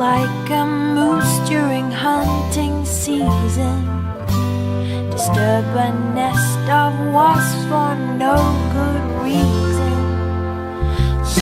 like a moose during hunting season. Disturb a nest of wasps for no good reason.